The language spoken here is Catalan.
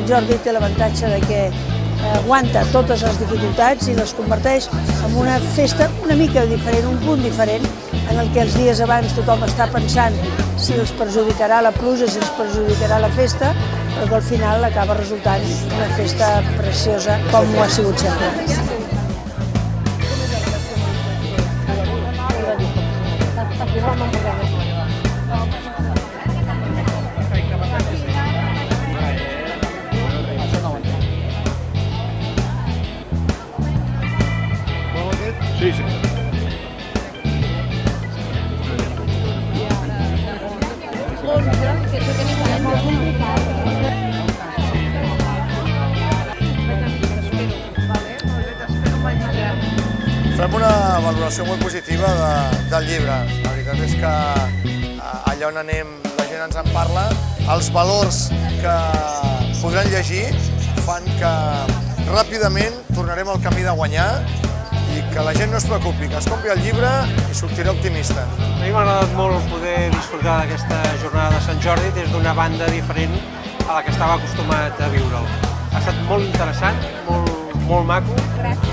Sant Jordi té l'avantatge de que aguanta totes les dificultats i les converteix en una festa una mica diferent, un punt diferent, en el que els dies abans tothom està pensant si els perjudicarà la pluja, si els perjudicarà la festa, però que al final acaba resultant una festa preciosa com ho ha sigut sempre. Sí, sí. Fem una valoració molt positiva del llibre. La veritat és que allà on anem la gent ens en parla. Els valors que podran llegir fan que ràpidament tornarem al camí de guanyar i que la gent no es preocupi, que es compri el llibre i sortirà optimista. A mi m'ha agradat molt poder disfrutar d'aquesta jornada de Sant Jordi des d'una banda diferent a la que estava acostumat a viure'l. Ha estat molt interessant, molt maco. Gràcies.